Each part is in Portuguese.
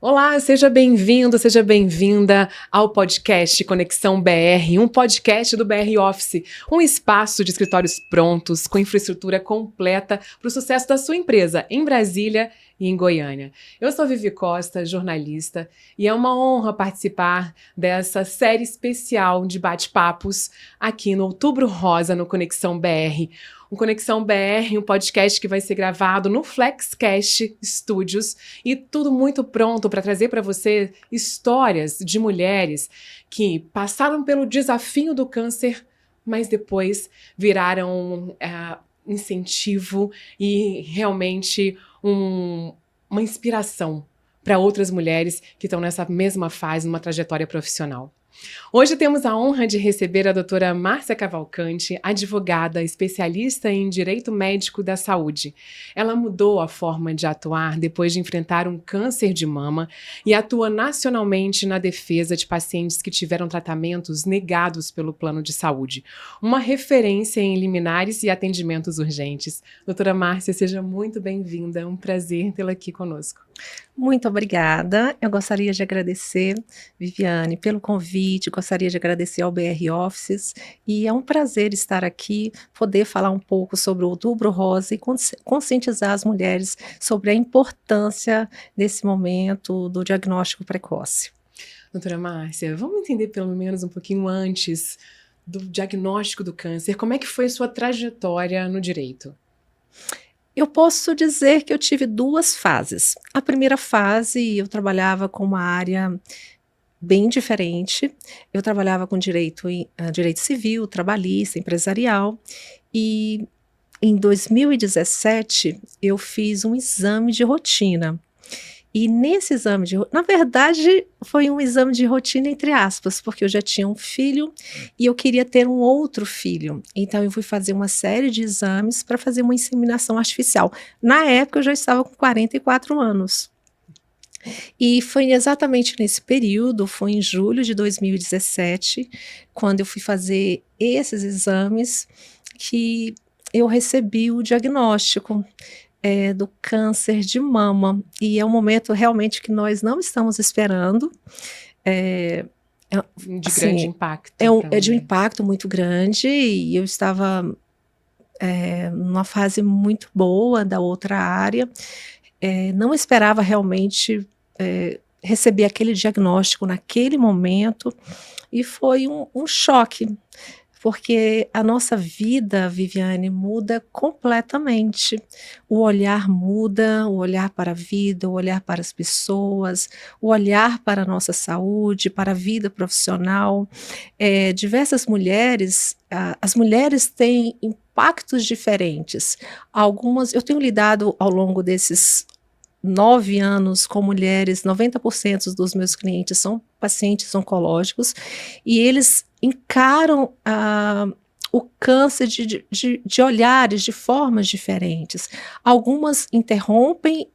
Olá, seja bem-vindo, seja bem-vinda ao podcast Conexão BR, um podcast do BR Office, um espaço de escritórios prontos, com infraestrutura completa para o sucesso da sua empresa em Brasília e em Goiânia. Eu sou Vivi Costa, jornalista, e é uma honra participar dessa série especial de bate-papos aqui no Outubro Rosa, no Conexão BR. O Conexão BR, um podcast que vai ser gravado no Flexcast Studios e tudo muito pronto para trazer para você histórias de mulheres que passaram pelo desafio do câncer, mas depois viraram incentivo e realmente uma inspiração para outras mulheres que estão nessa mesma fase, numa trajetória profissional. Hoje temos a honra de receber a doutora Márcia Cavalcante, advogada, especialista em Direito Médico da Saúde. Ela mudou a forma de atuar depois de enfrentar um câncer de mama e atua nacionalmente na defesa de pacientes que tiveram tratamentos negados pelo plano de saúde. Uma referência em liminares e atendimentos urgentes. Doutora Márcia, seja muito bem-vinda. É um prazer tê-la aqui conosco. Muito obrigada. Eu gostaria de agradecer, Viviane, pelo convite, gostaria de agradecer ao BR Offices e é um prazer estar aqui, poder falar um pouco sobre o Outubro Rosa e conscientizar as mulheres sobre a importância desse momento do diagnóstico precoce. Doutora Márcia, vamos entender pelo menos um pouquinho antes do diagnóstico do câncer. Como é que foi sua trajetória no direito? Eu posso dizer que eu tive duas fases. A primeira fase, eu trabalhava com uma área bem diferente. Eu trabalhava com direito civil, trabalhista, empresarial. E em 2017, eu fiz um exame de rotina. E nesse exame na verdade, foi um exame de rotina entre aspas, porque eu já tinha um filho e eu queria ter um outro filho. Então eu fui fazer uma série de exames para fazer uma inseminação artificial. Na época eu já estava com 44 anos. E foi exatamente nesse período, foi em julho de 2017, quando eu fui fazer esses exames, que eu recebi o diagnóstico do câncer de mama. E é um momento realmente que nós não estamos esperando. De grande impacto. É de um impacto muito grande e eu estava numa fase muito boa da outra área. Não esperava realmente receber aquele diagnóstico naquele momento e foi um choque. Porque a nossa vida, Viviane, muda completamente. O olhar muda, o olhar para a vida, o olhar para as pessoas, o olhar para a nossa saúde, para a vida profissional. Diversas mulheres, as mulheres têm impactos diferentes. Algumas, eu tenho lidado ao longo desses 9 anos com mulheres, 90% dos meus clientes são pacientes oncológicos e eles encaram o câncer de olhares, de formas diferentes. Algumas interrompem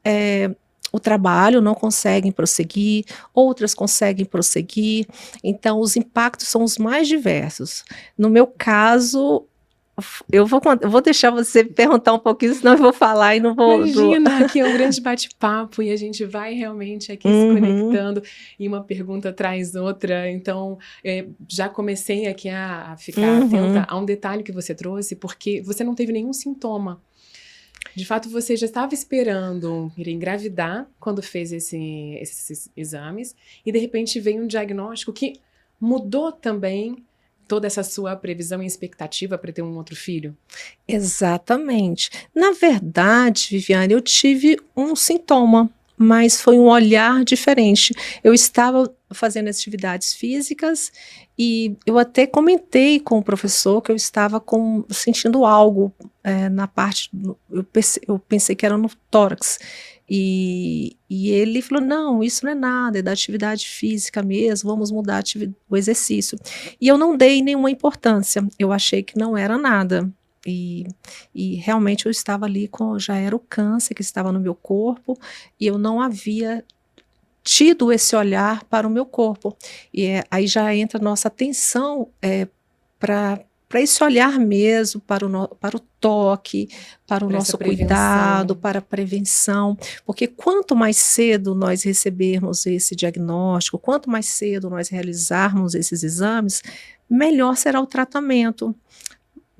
o trabalho, não conseguem prosseguir, outras conseguem prosseguir, então os impactos são os mais diversos. No meu caso, eu vou deixar você perguntar um pouquinho, senão eu vou falar e não vou... Imagina, aqui é um grande bate-papo e a gente vai realmente aqui se conectando e uma pergunta traz outra. Então, já comecei aqui a ficar atenta a um detalhe que você trouxe, porque você não teve nenhum sintoma. De fato, você já estava esperando ir engravidar quando fez esses exames e, de repente, veio um diagnóstico que mudou também toda essa sua previsão e expectativa para ter um outro filho? Exatamente. Na verdade, Viviane, eu tive um sintoma, mas foi um olhar diferente. Eu estava fazendo atividades físicas e eu até comentei com o professor que eu estava sentindo algo na parte, eu pensei que era no tórax. E ele falou, não, isso não é nada, é da atividade física mesmo, vamos mudar o exercício. E eu não dei nenhuma importância, eu achei que não era nada. E realmente eu estava ali já era o câncer que estava no meu corpo e eu não havia tido esse olhar para o meu corpo. E aí já entra a nossa atenção para para esse olhar mesmo para o toque, para o nosso cuidado, para a prevenção, porque quanto mais cedo nós recebermos esse diagnóstico, quanto mais cedo nós realizarmos esses exames, melhor será o tratamento.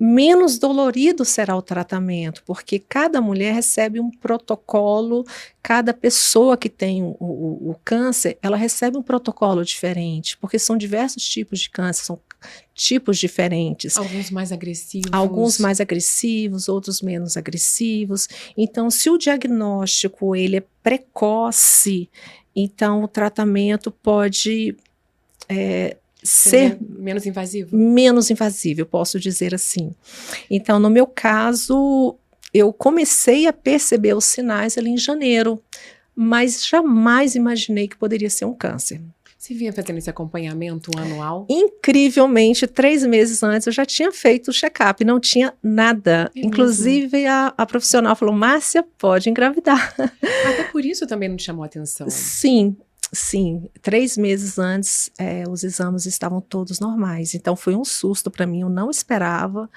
Menos dolorido será o tratamento, porque cada mulher recebe um protocolo, cada pessoa que tem o câncer, ela recebe um protocolo diferente, porque são diversos tipos de câncer, são tipos diferentes. Alguns mais agressivos. Alguns mais agressivos, outros menos agressivos. Então, se o diagnóstico ele é precoce, então o tratamento pode ser menos invasivo? Menos invasivo, eu posso dizer assim. Então, no meu caso, eu comecei a perceber os sinais ali em janeiro, mas jamais imaginei que poderia ser um câncer. Você vinha fazendo esse acompanhamento anual? Incrivelmente, 3 meses antes eu já tinha feito o check-up, não tinha nada. Inclusive, a profissional falou, Márcia, pode engravidar. Até por isso também não te chamou a atenção? Sim, 3 meses antes os exames estavam todos normais, então foi um susto para mim, eu não esperava,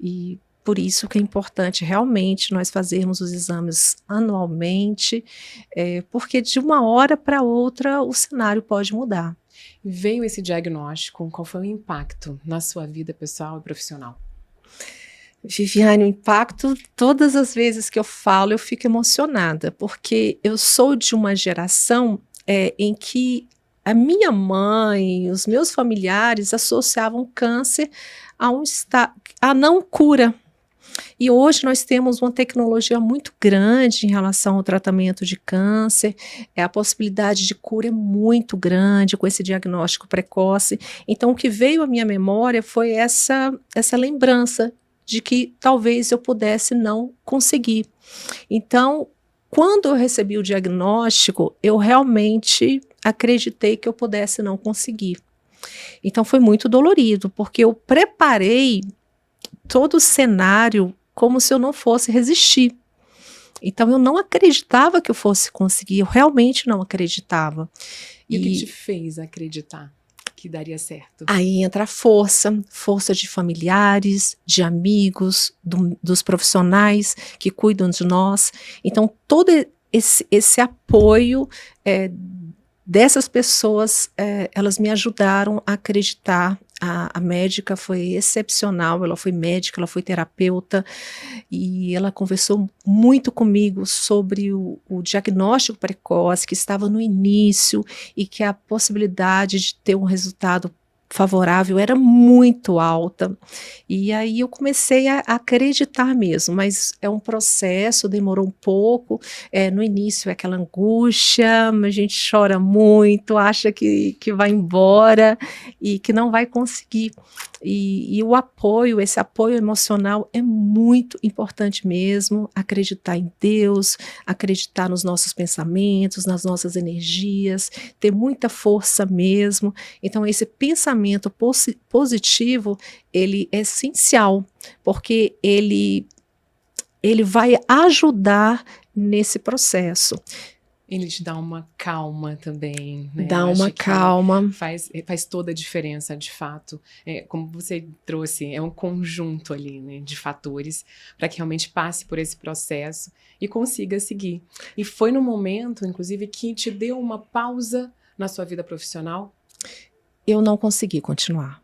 e por isso que é importante realmente nós fazermos os exames anualmente, porque de uma hora para outra o cenário pode mudar. Veio esse diagnóstico, qual foi o impacto na sua vida pessoal e profissional? Viviane, o impacto, todas as vezes que eu falo, eu fico emocionada, porque eu sou de uma geração em que a minha mãe, os meus familiares associavam câncer a não cura. E hoje nós temos uma tecnologia muito grande em relação ao tratamento de câncer, a possibilidade de cura é muito grande com esse diagnóstico precoce. Então, o que veio à minha memória foi essa lembrança de que talvez eu pudesse não conseguir. Então, quando eu recebi o diagnóstico, eu realmente acreditei que eu pudesse não conseguir. Então foi muito dolorido, porque eu preparei todo o cenário como se eu não fosse resistir. Então eu não acreditava que eu fosse conseguir, eu realmente não acreditava. E o que te fez acreditar que daria certo? Aí entra a força de familiares, de amigos, dos profissionais que cuidam de nós. Então, todo esse apoio dessas pessoas, elas me ajudaram a acreditar. A médica foi excepcional, ela foi médica, ela foi terapeuta e ela conversou muito comigo sobre o diagnóstico precoce que estava no início e que a possibilidade de ter um resultado favorável era muito alta, e aí eu comecei a acreditar mesmo, mas é um processo, demorou um pouco, no início é aquela angústia, a gente chora muito, acha que vai embora e que não vai conseguir, e o apoio, esse apoio emocional é muito importante mesmo, acreditar em Deus, acreditar nos nossos pensamentos, nas nossas energias, ter muita força mesmo, então esse pensamento positivo, ele é essencial, porque ele vai ajudar nesse processo. Ele te dá uma calma também, né? Dá uma calma. Faz toda a diferença, de fato. Como você trouxe, é um conjunto ali, né, de fatores para que realmente passe por esse processo e consiga seguir. E foi no momento, inclusive, que te deu uma pausa na sua vida profissional? Eu não consegui continuar.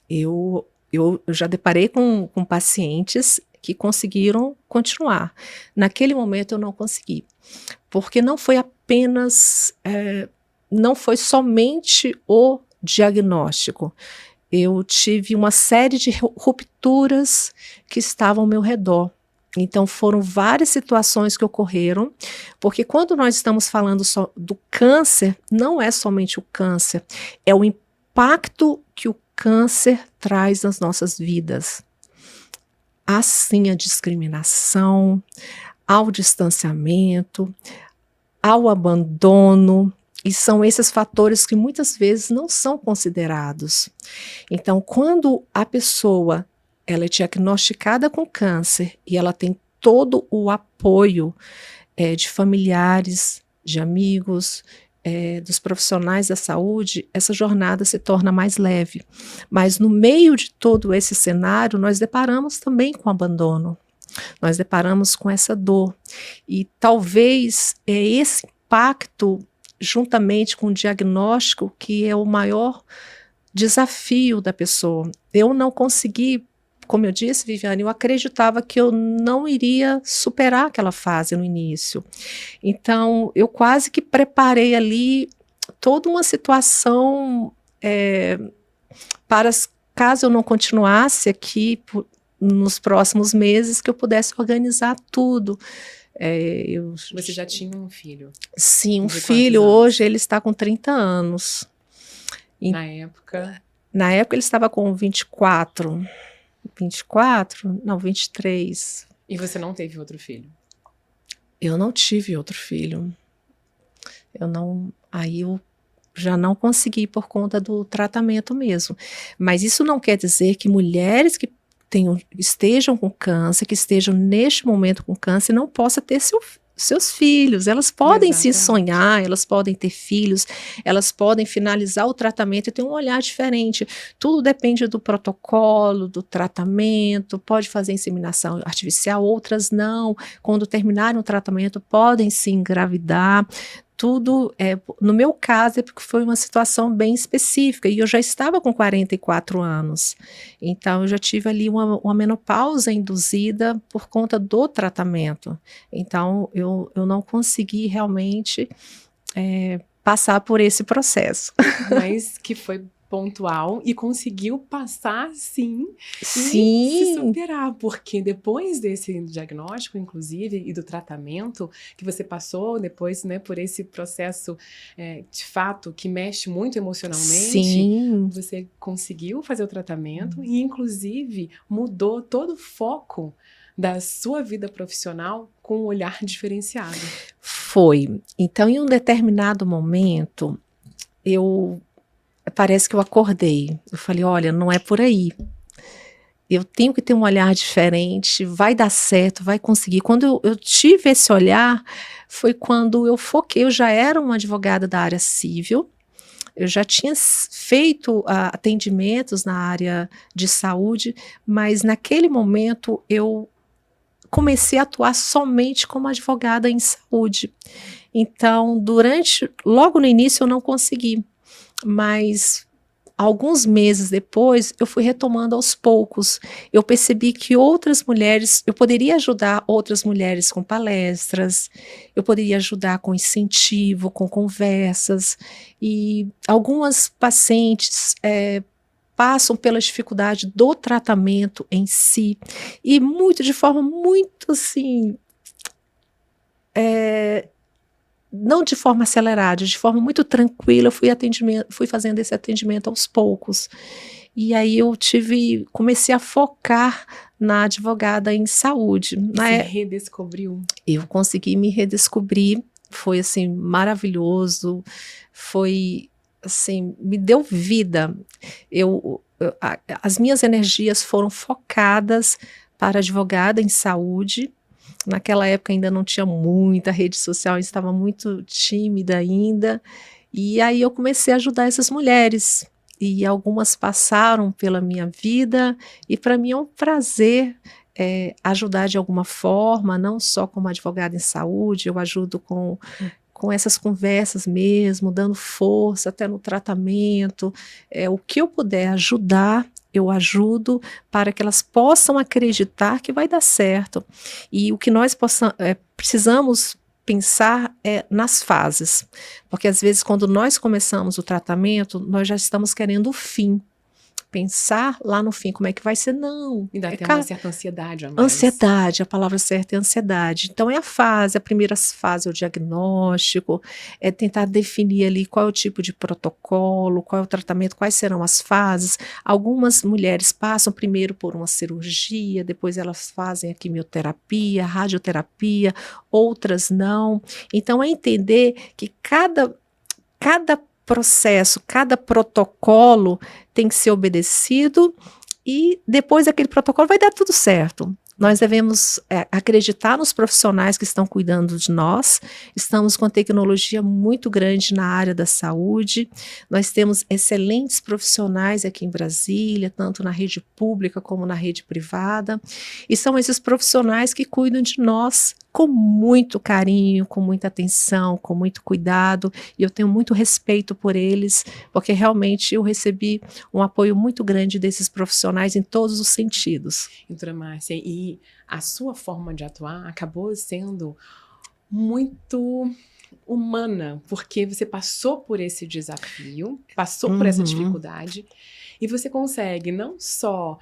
Eu já deparei com pacientes que conseguiram continuar. Naquele momento eu não consegui, porque não foi apenas, não foi somente o diagnóstico. Eu tive uma série de rupturas que estavam ao meu redor. Então foram várias situações que ocorreram, porque quando nós estamos falando só do câncer, não é somente o câncer, é o impacto que o câncer traz nas nossas vidas. Assim, a discriminação, ao distanciamento, ao abandono, e são esses fatores que muitas vezes não são considerados. Então, quando a pessoa ela é diagnosticada com câncer e ela tem todo o apoio de familiares, de amigos, dos profissionais da saúde, essa jornada se torna mais leve. Mas no meio de todo esse cenário, nós deparamos também com abandono, nós deparamos com essa dor. E talvez esse impacto, juntamente com o diagnóstico, que é o maior desafio da pessoa. Eu não consegui, como eu disse, Viviane, eu acreditava que eu não iria superar aquela fase no início. Então, eu quase que preparei ali toda uma situação para, caso eu não continuasse aqui nos próximos meses, que eu pudesse organizar tudo. Você já tinha um filho? Sim, um filho. Hoje ele está com 30 anos. Na época? Na época ele estava com 24. 24? Não, 23. E você não teve outro filho? Eu não tive outro filho. Aí eu já não consegui por conta do tratamento mesmo. Mas isso não quer dizer que mulheres que estejam com câncer, que estejam neste momento com câncer, não possam ter seus filhos. Elas podem sim sonhar, elas podem ter filhos, elas podem finalizar o tratamento e ter um olhar diferente. Tudo depende do protocolo, do tratamento. Pode fazer inseminação artificial, outras não. Quando terminarem o tratamento, podem se engravidar. Tudo, no meu caso, é porque foi uma situação bem específica, e eu já estava com 44 anos, então eu já tive ali uma menopausa induzida por conta do tratamento, então eu não consegui realmente passar por esse processo. Mas que foi pontual e conseguiu passar sim e se superar, porque depois desse diagnóstico, inclusive, e do tratamento que você passou depois, né, por esse processo de fato que mexe muito emocionalmente, você conseguiu fazer o tratamento e inclusive mudou todo o foco da sua vida profissional com um olhar diferenciado. Foi. Então, em um determinado momento, parece que eu acordei. Eu falei, olha, não é por aí. Eu tenho que ter um olhar diferente, vai dar certo, vai conseguir. Quando eu tive esse olhar, foi quando eu foquei. Eu já era uma advogada da área civil, eu já tinha feito atendimentos na área de saúde, mas naquele momento eu comecei a atuar somente como advogada em saúde. Então, logo no início eu não consegui, mas alguns meses depois eu fui retomando aos poucos. Eu percebi que eu poderia ajudar outras mulheres com palestras, eu poderia ajudar com incentivo, com conversas, e algumas pacientes passam pela dificuldade do tratamento em si, e de forma muito assim, não de forma acelerada, de forma muito tranquila, eu fui fazendo esse atendimento aos poucos. E aí eu comecei a focar na advogada em saúde. Você redescobriu? Eu consegui me redescobrir, foi assim, maravilhoso, foi assim, me deu vida. As minhas energias foram focadas para advogada em saúde. Naquela época ainda não tinha muita rede social, eu estava muito tímida ainda, e aí eu comecei a ajudar essas mulheres, e algumas passaram pela minha vida, e para mim é um prazer ajudar de alguma forma, não só como advogada em saúde, eu ajudo com essas conversas mesmo, dando força até no tratamento, o que eu puder ajudar, eu ajudo para que elas possam acreditar que vai dar certo. E o que nós precisamos pensar nas fases, porque às vezes quando nós começamos o tratamento, nós já estamos querendo o fim. Pensar lá no fim como é que vai ser, não. E dá até uma certa ansiedade a mais. Ansiedade, a palavra certa é ansiedade. Então a primeira fase é o diagnóstico, é tentar definir ali qual é o tipo de protocolo, qual é o tratamento, quais serão as fases. Algumas mulheres passam primeiro por uma cirurgia, depois elas fazem a quimioterapia, a radioterapia, outras não. Então é entender que cada processo, cada protocolo tem que ser obedecido, e depois daquele protocolo vai dar tudo certo. Nós devemos acreditar nos profissionais que estão cuidando de nós. Estamos com tecnologia muito grande na área da saúde. Nós temos excelentes profissionais aqui em Brasília, tanto na rede pública como na rede privada. E são esses profissionais que cuidam de nós com muito carinho, com muita atenção, com muito cuidado. E eu tenho muito respeito por eles, porque realmente eu recebi um apoio muito grande desses profissionais em todos os sentidos. Doutora Márcia, e a sua forma de atuar acabou sendo muito humana, porque você passou por esse desafio, passou por essa dificuldade, e você consegue não só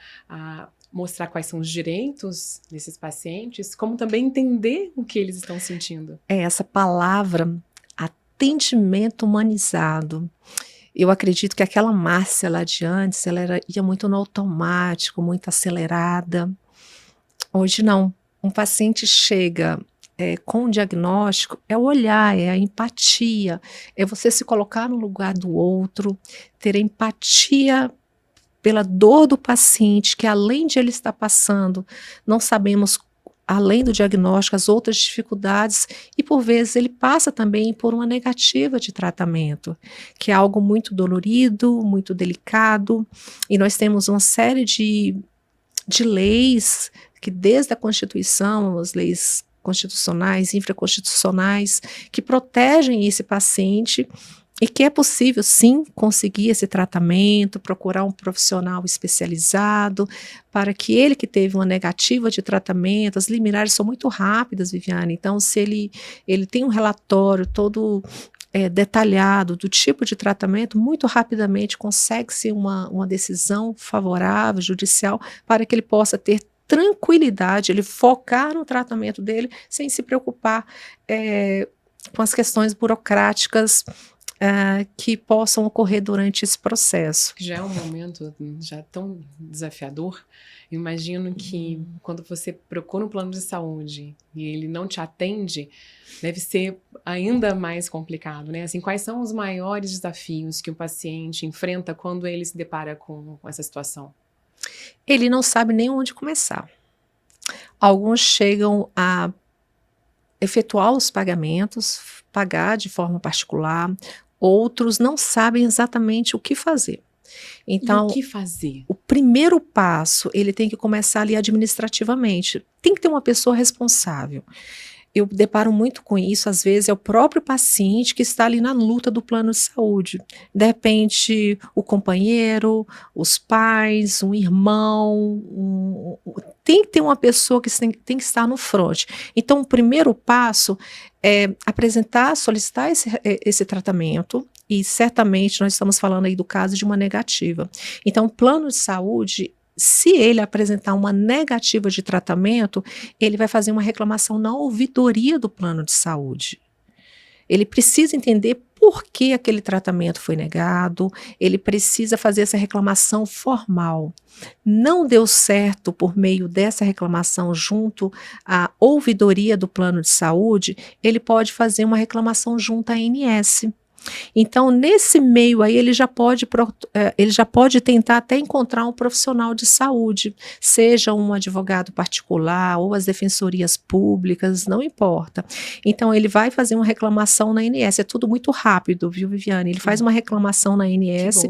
mostrar quais são os direitos desses pacientes, como também entender o que eles estão sentindo. Essa palavra, atendimento humanizado. Eu acredito que aquela Márcia lá de antes, ela ia muito no automático, muito acelerada. Hoje não. Um paciente chega com um diagnóstico, é o olhar, é a empatia, é você se colocar no lugar do outro, ter empatia pela dor do paciente, que além de ele estar passando, não sabemos, além do diagnóstico, as outras dificuldades, e por vezes ele passa também por uma negativa de tratamento, que é algo muito dolorido, muito delicado, e nós temos uma série de leis, que desde a Constituição, as leis constitucionais, infraconstitucionais, que protegem esse paciente, e que é possível, sim, conseguir esse tratamento, procurar um profissional especializado, para que ele que teve uma negativa de tratamento, as liminares são muito rápidas, Viviane, então se ele tem um relatório todo detalhado do tipo de tratamento, muito rapidamente consegue-se uma decisão favorável, judicial, para que ele possa ter tranquilidade, ele focar no tratamento dele, sem se preocupar com as questões burocráticas que possam ocorrer durante esse processo. Já é um momento já tão desafiador. Eu imagino que quando você procura um plano de saúde e ele não te atende, deve ser ainda mais complicado, né? Assim, quais são os maiores desafios que o paciente enfrenta quando ele se depara com essa situação? Ele não sabe nem onde começar. Alguns chegam a efetuar os pagamentos, pagar de forma particular, outros não sabem exatamente o que fazer. Então, e o que fazer? O primeiro passo, ele tem que começar ali administrativamente. Tem que ter uma pessoa responsável. Eu deparo muito com isso, às vezes é o próprio paciente que está ali na luta do plano de saúde. De repente, o companheiro, os pais, um irmão, tem que ter uma pessoa que tem que estar no front. Então, o primeiro passo é apresentar, solicitar esse tratamento, e certamente nós estamos falando aí do caso de uma negativa. Então, o plano de saúde, se ele apresentar uma negativa de tratamento, ele vai fazer uma reclamação na ouvidoria do plano de saúde. Ele precisa entender por que aquele tratamento foi negado, ele precisa fazer essa reclamação formal. Não deu certo por meio dessa reclamação junto à ouvidoria do plano de saúde, ele pode fazer uma reclamação junto à ANS. Então, nesse meio aí, ele já pode tentar até encontrar um profissional de saúde, seja um advogado particular ou as defensorias públicas, não importa. Então, ele vai fazer uma reclamação na ANS, é tudo muito rápido, viu, Viviane? Ele faz uma reclamação na ANS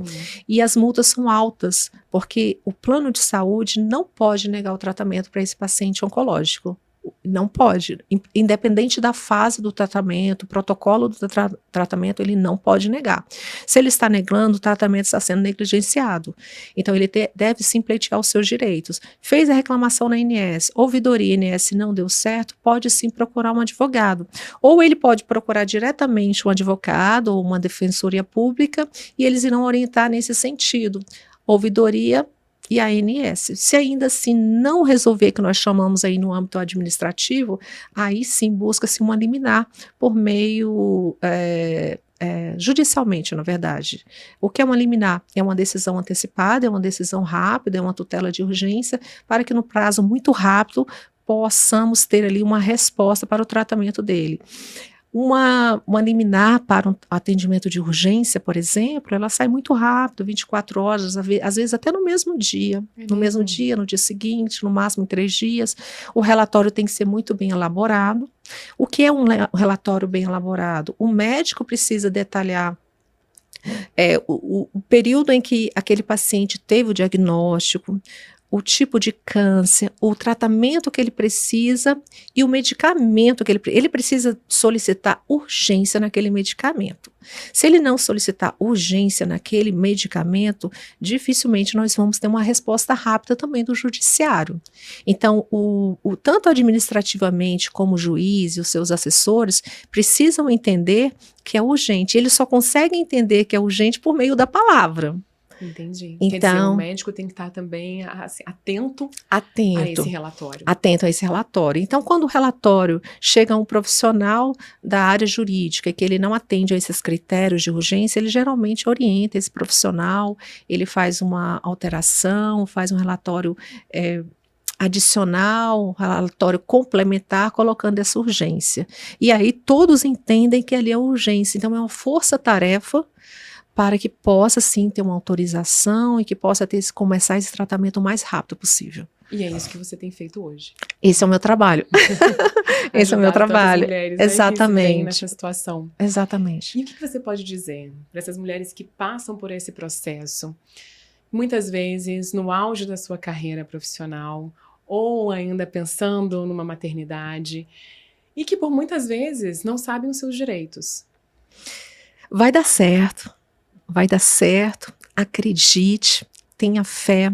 e as multas são altas, porque o plano de saúde não pode negar o tratamento para esse paciente oncológico. Não pode, independente da fase do tratamento, o protocolo do tratamento, ele não pode negar. Se ele está negando, o tratamento está sendo negligenciado. Então, ele deve sim pleitear os seus direitos. Fez a reclamação na ANS, ouvidoria ANS não deu certo, pode sim procurar um advogado. Ou ele pode procurar diretamente um advogado ou uma defensoria pública e eles irão orientar nesse sentido. Ouvidoria e a ANS. Se ainda assim não resolver, que nós chamamos aí no âmbito administrativo, aí sim busca-se uma liminar por meio judicialmente, na verdade. O que é uma liminar? É uma decisão antecipada, é uma decisão rápida, é uma tutela de urgência, para que no prazo muito rápido possamos ter ali uma resposta para o tratamento dele. Uma liminar para um atendimento de urgência, por exemplo, ela sai muito rápido, 24 horas, às vezes até no mesmo dia. No mesmo dia, no dia seguinte, no máximo em 3 dias. O relatório tem que ser muito bem elaborado. O que é um relatório bem elaborado? O médico precisa detalhar o período em que aquele paciente teve o diagnóstico, o tipo de câncer, o tratamento que ele precisa e o medicamento que ele precisa solicitar urgência naquele medicamento. Se ele não solicitar urgência naquele medicamento, dificilmente nós vamos ter uma resposta rápida também do judiciário. Então, tanto administrativamente como o juiz e os seus assessores precisam entender que é urgente. Eles só conseguem entender que é urgente por meio da palavra. Entendi. Então, quer dizer, o médico tem que estar também assim, atento a esse relatório. Atento a esse relatório. Então, quando o relatório chega a um profissional da área jurídica e que ele não atende a esses critérios de urgência, ele geralmente orienta esse profissional, ele faz uma alteração, faz um relatório adicional, um relatório complementar, colocando essa urgência. E aí todos entendem que ali é urgência. Então, é uma força-tarefa para que possa, sim, ter uma autorização e que possa começar esse tratamento o mais rápido possível. E é isso que você tem feito hoje. Esse é o meu trabalho. Esse é o meu trabalho. Mulheres, exatamente. Né, que se nessa situação. Exatamente. E o que você pode dizer para essas mulheres que passam por esse processo, muitas vezes no auge da sua carreira profissional, ou ainda pensando numa maternidade, e que por muitas vezes não sabem os seus direitos? Vai dar certo. Vai dar certo, acredite, tenha fé,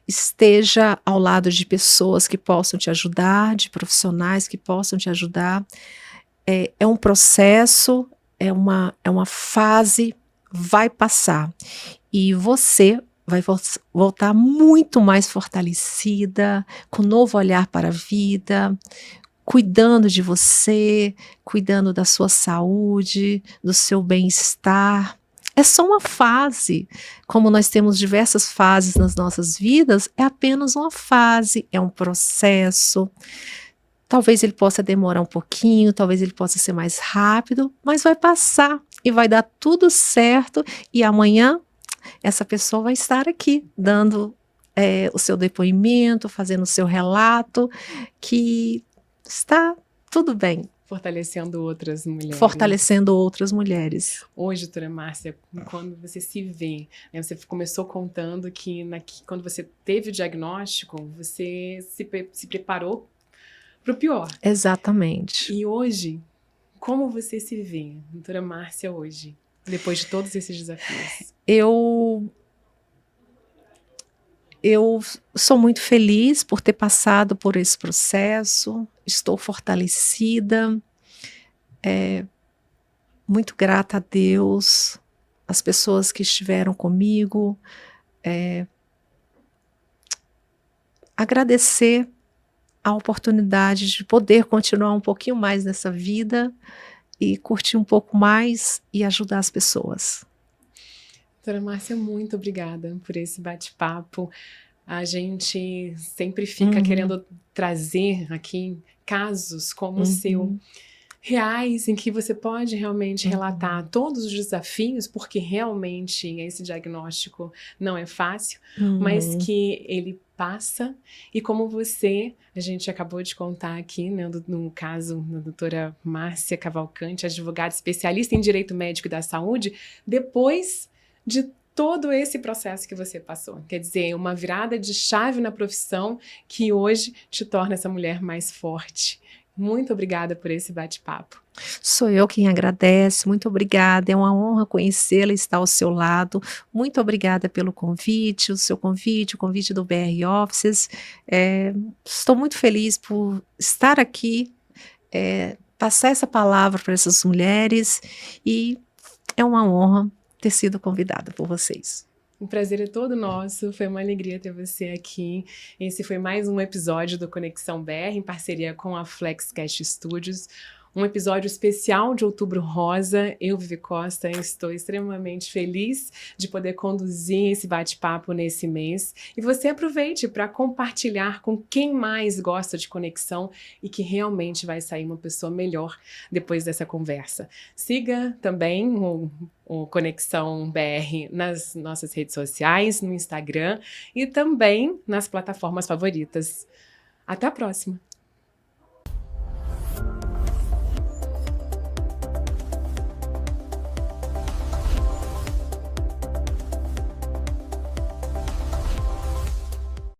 esteja ao lado de pessoas que possam te ajudar, de profissionais que possam te ajudar. É um processo, é uma fase, vai passar. E você vai voltar muito mais fortalecida, com um novo olhar para a vida, cuidando de você, cuidando da sua saúde, do seu bem-estar. É só uma fase. Como nós temos diversas fases nas nossas vidas, é apenas uma fase, é um processo. Talvez ele possa demorar um pouquinho, talvez ele possa ser mais rápido, mas vai passar e vai dar tudo certo. E amanhã, essa pessoa vai estar aqui, dando o seu depoimento, fazendo o seu relato, que está tudo bem. Fortalecendo outras mulheres. Fortalecendo outras mulheres. Hoje, doutora Márcia, quando você se vê, né, você começou contando que quando você teve o diagnóstico, você se preparou para o pior. Exatamente. E hoje, como você se vê, doutora Márcia, hoje, depois de todos esses desafios? Eu sou muito feliz por ter passado por esse processo, estou fortalecida, muito grata a Deus, as pessoas que estiveram comigo, agradecer a oportunidade de poder continuar um pouquinho mais nessa vida e curtir um pouco mais e ajudar as pessoas. Doutora Márcia, muito obrigada por esse bate-papo. A gente sempre fica querendo trazer aqui casos como o seu, reais, em que você pode realmente relatar todos os desafios, porque realmente esse diagnóstico não é fácil, mas que ele passa, e como a gente acabou de contar aqui, né, no caso da doutora Márcia Cavalcante, advogada especialista em Direito Médico e da Saúde, depois de todo esse processo que você passou. Quer dizer, uma virada de chave na profissão que hoje te torna essa mulher mais forte. Muito obrigada por esse bate-papo. Sou eu quem agradece, muito obrigada, é uma honra conhecê-la e estar ao seu lado. Muito obrigada pelo convite, o convite do BR Offices. Estou muito feliz por estar aqui, passar essa palavra para essas mulheres, e é uma honra ter sido convidada por vocês. O prazer é todo nosso, foi uma alegria ter você aqui. Esse foi mais um episódio do Conexão BR, em parceria com a FlexCast Studios. um episódio especial de Outubro Rosa. Eu, Vivi Costa, estou extremamente feliz de poder conduzir esse bate-papo nesse mês. E você aproveite para compartilhar com quem mais gosta de conexão e que realmente vai sair uma pessoa melhor depois dessa conversa. Siga também o Conexão BR nas nossas redes sociais, no Instagram e também nas plataformas favoritas. Até a próxima!